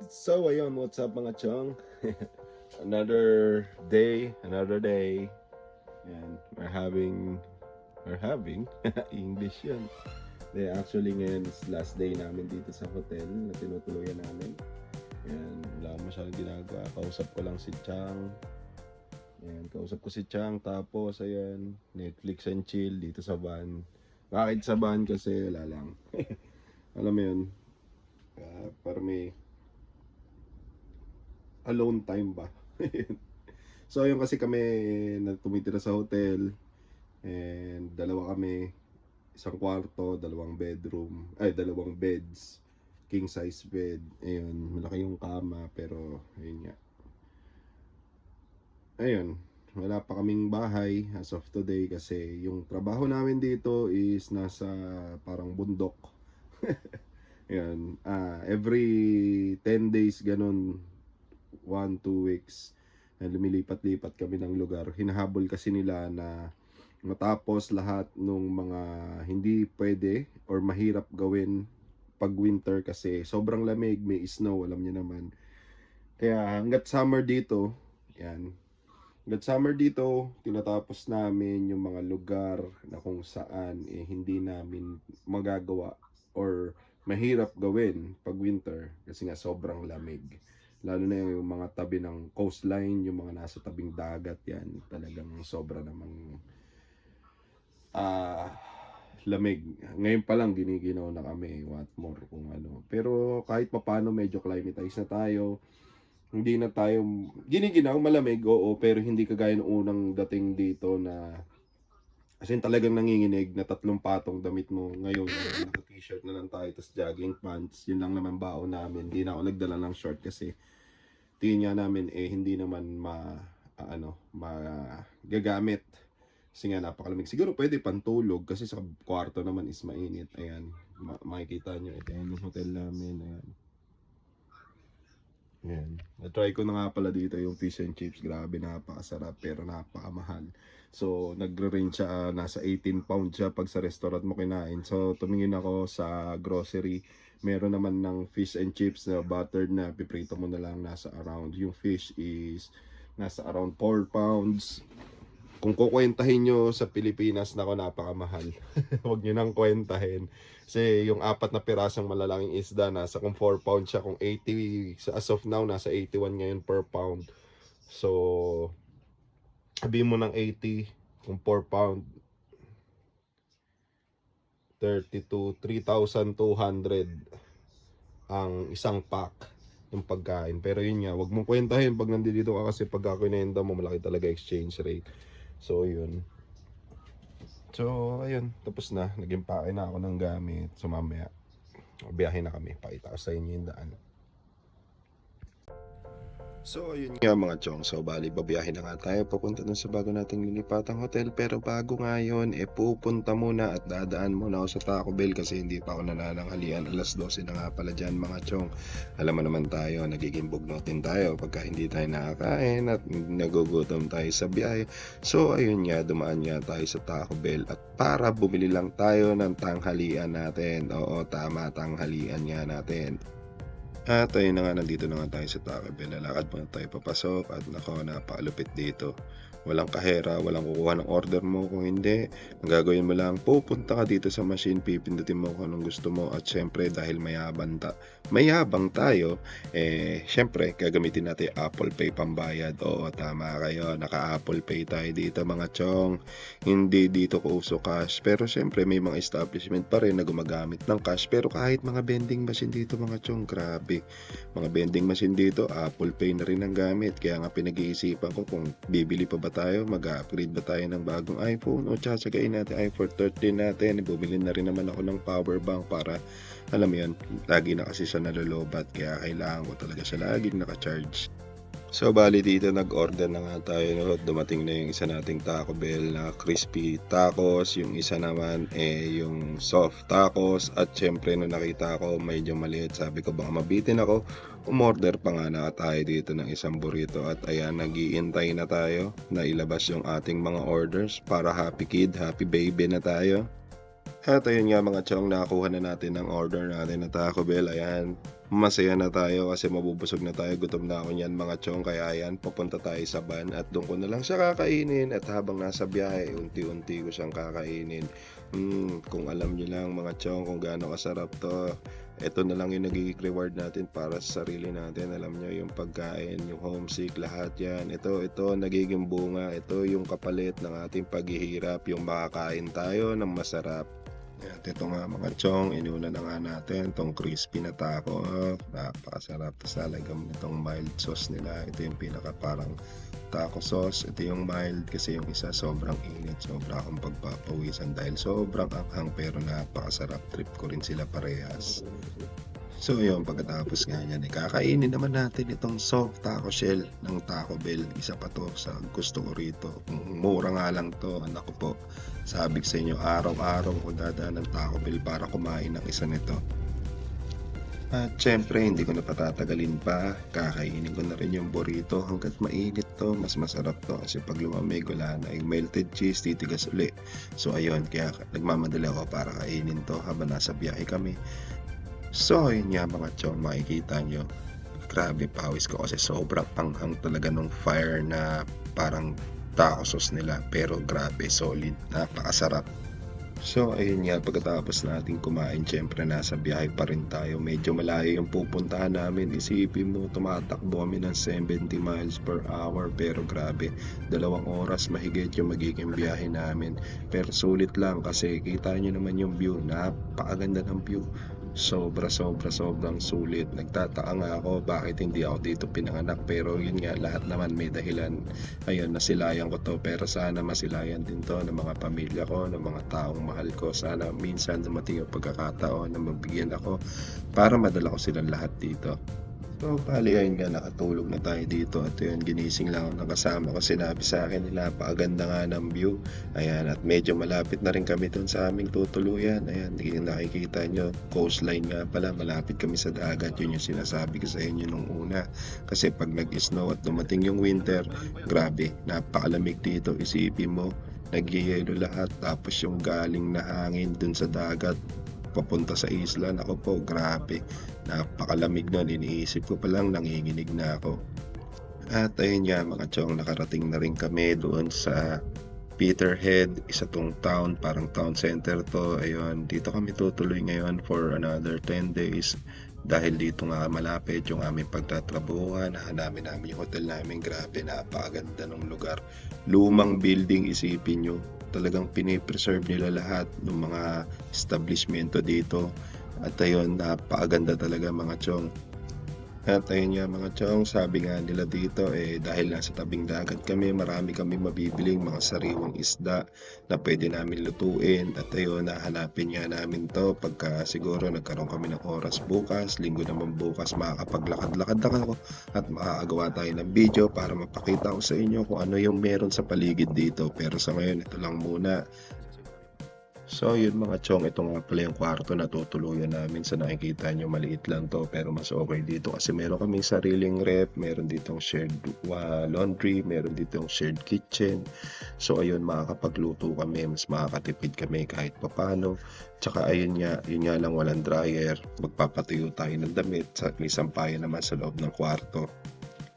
So ayun, what's up mga chong? Another day, another day. And we're having English yun. Actually ngayon is last day namin dito sa hotel na tinutuluyan namin. And wala akong masyadong ginagawa. Kausap ko lang si Chang. Ayan, kausap ko si Chang. Tapos ayan, Netflix and chill dito sa van. Bakit sa van? Kasi wala lang. Alam mo yun, para may alone time ba. So ayun, kasi kami na tumitira sa hotel and dalawa kami, isang kwarto, dalawang beds, king size bed. Ayun, malaki yung kama, pero ayun nga, ayun, wala pa kaming bahay as of today kasi yung trabaho namin dito is nasa parang bundok. Ayun, every 10 days ganun, 1-2 weeks, na lumilipat-lipat kami ng lugar. Hinahabol kasi nila na matapos lahat ng mga hindi pwede or mahirap gawin pag winter kasi sobrang lamig, may snow, alam niyo naman. Kaya hanggat summer dito, yan. Hanggat summer dito, tinatapos namin yung mga lugar na kung saan hindi namin magagawa or mahirap gawin pag winter kasi nga sobrang lamig. Lalo na yung mga tabi ng coastline, yung mga nasa tabing dagat, yan talagang sobra namang lamig. Ngayon pa lang giniginaw na kami, what more kung ano. Pero kahit papano medyo climatized na tayo. Hindi na tayo giniginaw, malamig, oo, pero hindi kagaya ng unang dating dito na as in talagang nanginginig na 3 patong damit mo. Ngayon, naka-t-shirt na lang tayo, tapos jogging pants. Yun lang naman baon namin. Hindi na ako nagdala ng short kasi tingin nga namin hindi naman magagamit. Kasi nga napakalamig. Siguro pwede pantulog kasi sa kwarto naman is mainit. Ayan, makikita nyo. Ito yung hotel namin. Ayan. Ayan. Na-try ko na nga pala dito yung fish and chips. Grabe, napakasarap pero napakamahal. So, nagre-range siya, nasa 18 pounds siya pag sa restaurant mo kinain. So, tumingin ako sa grocery. Meron naman ng fish and chips na buttered na piprito mo na lang, nasa around. Yung fish is nasa around 4 pounds. Kung kukwentahin nyo sa Pilipinas, nako, napakamahal. Huwag nyo nang kwentahin. Kasi yung 4 na pirasong malalaking isda, nasa kung 4 pounds siya, kung 80, as of now, nasa 81 ngayon per pound. So, sabihin mo ng 80, kung 4 pound, 32, 3,200 ang isang pack yung pagkain. Pero yun nga, wag mong kwentahin pag nandito ka kasi pag kinenta mo, malaki talaga exchange rate. So yun. So ayun, tapos na. Nag-impake na ako ng gamit. So mamaya, biyahe na kami. Pakita ko sa inyo yung daan. So ayun nga mga chong, so bali babiyahin na nga tayo papunta dun sa bago nating lilipatang hotel. Pero bago nga yun, pupunta muna at dadaan muna ako sa Taco Bell kasi hindi pa ako nanananghalian. Alas 12 na nga pala dyan mga chong. Alam mo naman tayo, nagiging bugnotin tayo pagka hindi tayo nakakain at nagugutom tayo sa biyahe. So ayun nga, dumaan nga tayo sa Taco Bell at para bumili lang tayo ng tanghalian natin. Oo, tama, tanghalian nga natin. At ayun na nga, nandito na nga tayo sa Taco Bell. Lalakad muna tayo papasok at nako, napakalupit dito. Walang kahera, walang kukuha ng order mo. Kung hindi, ang gagawin mo lang, pupunta ka dito sa machine, pipindutin mo kung anong gusto mo. At syempre, dahil mayabang tayo, syempre, gagamitin natin Apple Pay pambayad. Oo, tama kayo, naka-Apple Pay tayo dito mga chong. Hindi dito ko uso cash. Pero syempre, may mga establishment pa rin na gumagamit ng cash. Pero kahit mga vending machine dito mga chong, grabe. Mga vending machine dito, Apple Pay na rin ang gamit. Kaya nga pinag-iisipan ko kung bibili pa ba tayo, mag-upgrade ba tayo ng bagong iPhone o tsatsagain natin iPhone 13 natin. Bumili na rin naman ako ng power bank para, alam mo yun, lagi na kasi siya nalolobat kaya kailangan ko talaga siya laging naka-charge. So bali dito nag-order na nga tayo, no? Dumating na yung isa nating Taco Bell na crispy tacos, yung isa naman yung soft tacos, at syempre nung nakita ko medyo maliit, sabi ko baka mabitin ako, umorder pa nga na tayo dito ng isang burrito. At ayan, nag-iintay na tayo na ilabas yung ating mga orders para happy kid, happy baby na tayo. At ayun nga mga chong, nakakuha na natin ang order natin na Taco Bell. Ayan, masaya na tayo kasi mabubusog na tayo. Gutom na ako niyan mga chong. Kaya ayan, papunta tayo sa van at doon ko na lang siya kakainin. At habang nasa biyahe, unti-unti ko siyang kakainin. Kung alam niyo lang mga chong kung gaano kasarap to. Ito na lang yung nagiging reward natin para sa sarili natin. Alam niyo yung pagkain, yung homesick, lahat yan. Ito, nagiging bunga. Ito yung kapalit ng ating paghihirap. Yung makakain tayo ng masarap. At ito nga mga chong, inuna na nga natin itong crispy na taco. Napakasarap. Tapos lalagyan mo itong mild sauce nila. Ito yung pinaka parang taco sauce. Ito yung mild kasi yung isa sobrang init. Sobra akong pagpapawisan dahil sobrang anghang pero napakasarap. Trip ko rin sila parehas. So yun, pagkatapos nga yan, kakainin naman natin itong soft taco shell ng Taco Bell. Isa pa to sa gusto ko rito. Mura nga lang to, anak ko po. Sabi ko sa inyo, araw-araw ko dadaan ng Taco Bell para kumain ng isa nito. At syempre, hindi ko na patatagalin pa. Kakainin ko na rin yung burrito hanggat mainit to. Mas masarap to kasi pag lumamig, wala na yung melted cheese, titigas uli. So ayun, kaya nagmamadali ako para kainin to habang nasa biyahe kami. So ayun nga mga chong, makikita nyo, grabe pawis ko kasi sobrang anghang talaga nung fire na parang taco sauce nila, pero grabe solid, napakasarap. So ayun nga, pagkatapos natin kumain, syempre nasa biyahe pa rin tayo, medyo malayo yung pupuntahan namin. Isipin mo, tumatakbo kami ng 70 miles per hour, pero grabe, 2 oras mahigit yung magiging biyahe namin. Pero sulit lang kasi kita nyo naman yung view, napakaganda ng view. Sobrang sulit. Nagtataka nga ako bakit hindi ako dito pinanganak, pero yun nga, lahat naman may dahilan. Ayun, nasilayan ko to, pero sana masilayan din to ng mga pamilya ko, ng mga taong mahal ko. Sana minsan dumating yung pagkakataon na mabigyan ako para madala ko silang lahat dito. So, bali ayun nga, nakatulog na tayo dito at yun, ginising lang ako ng kasama ko. Sinabi sa akin, napakaganda nga ng view. Ayan, at medyo malapit na rin kami dun sa aming tutuluyan. Ayan, nakikita nyo, coastline nga pala, malapit kami sa dagat. Yun yung sinasabi ko sa inyo nung una. Kasi pag nag-snow at dumating yung winter, grabe, napakalamig dito. Isipin mo, nagyayelo lahat, tapos yung galing na hangin dun sa dagat papunta sa isla, ako po, grabe, napakalamig nun. Iniisip ko pa lang, nanginginig na ako. At ayun nga mga chong, nakarating na rin kami doon sa Peterhead, isa tong town, parang town center to. Ayun, dito kami tutuloy ngayon for another 10 days dahil dito nga malapit yung aming pagtatrabuhan. Hanapin namin yung hotel namin. Grabe, napakaganda ng lugar, lumang building. Isipin nyo, talagang pinipreserve nila lahat ng mga establishmento dito. At ayun, napakaganda talaga mga chong. At ayun nga mga chong, sabi nga nila dito, dahil nasa tabing dagat kami, marami kami mabibiling mga sariwang isda na pwede namin lutuin. At ayun, nahanapin nga namin to pagka siguro nagkaroon kami ng oras bukas, linggo naman bukas, makakapaglakad-lakad ako at makakagawa tayo ng video para mapakita ko sa inyo kung ano yung meron sa paligid dito. Pero sa ngayon, ito lang muna. So yun mga chong, ito nga pala yung kwarto na tutuluyan namin. Sa nakikita nyo, maliit lang to pero mas okay dito kasi meron kaming sariling rep, meron ditong shared laundry, meron ditong shared kitchen. So ayun, makakapagluto kami, mas makakatipid kami kahit papano. Tsaka ayun nga, yun nga lang, walang dryer, magpapatuyo tayo ng damit, may sampayan naman sa loob ng kwarto.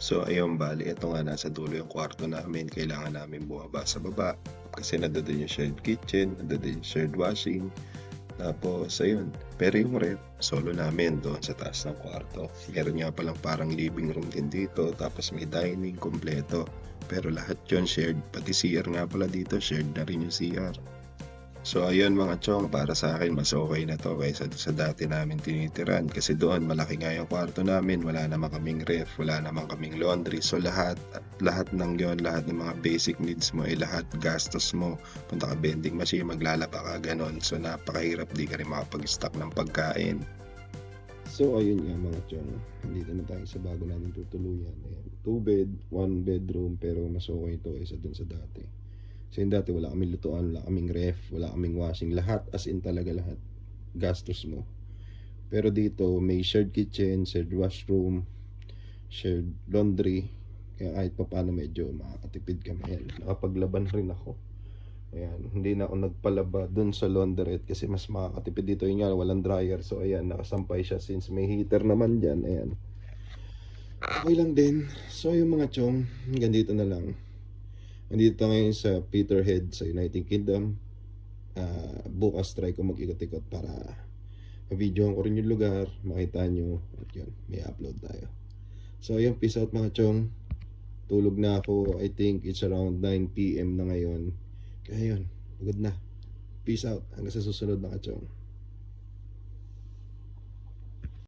So ayun, bali, ito nga nasa dulo yung kwarto namin. Kailangan namin bumaba sa baba kasi nandun yung shared kitchen, nandun yung shared washing. Tapos ayun, pero yung rep, solo namin doon sa taas ng kwarto. Meron nga palang parang living room din dito, tapos may dining kompleto. Pero lahat yun shared, pati CR nga pala dito, shared na rin yung CR. So ayun mga chong, para sa akin mas okay na to kaysa sa dati namin tinitiran kasi doon malaki nga yung kwarto namin, wala naman kaming ref, wala naman kaming laundry. So lahat ng yon, lahat ng mga basic needs mo ay lahat gastos mo. Punta ka vending machine, maglalaba ka, ganon. So napakahirap, di ka rin makapag-stock ng pagkain. So ayun nga mga chong, dito na tayo sa bago namin tutuluyan. Ayan, 2 bed, 1 bedroom, pero mas okay to kaysa dun sa dati. So yung dati wala kaming lutuan, wala kaming ref, wala kaming washing, lahat, as in talaga lahat, gastos mo. Pero dito may shared kitchen, shared washroom, shared laundry, kaya kahit pa paano medyo makakatipid kami. Yan, nakapaglaban rin ako. Ayan, hindi na ako nagpalaba dun sa laundrette kasi mas makakatipid dito. Yun nga, walang dryer. So ayan, nakasampay siya since may heater naman dyan. Ayan. Okay lang din. So yung mga chong, hanggang dito na lang. Nandito tayo ngayon sa Peterhead sa United Kingdom. Bukas try ko mag-ikot-ikot para ma-videoan ko rin yung lugar, makita nyo. At yun, may upload tayo. So yun, peace out mga chong. Tulog na ako. I think it's around 9 PM na ngayon. Kaya yun, pagod na. Peace out. Hanggang sa susunod mga chong.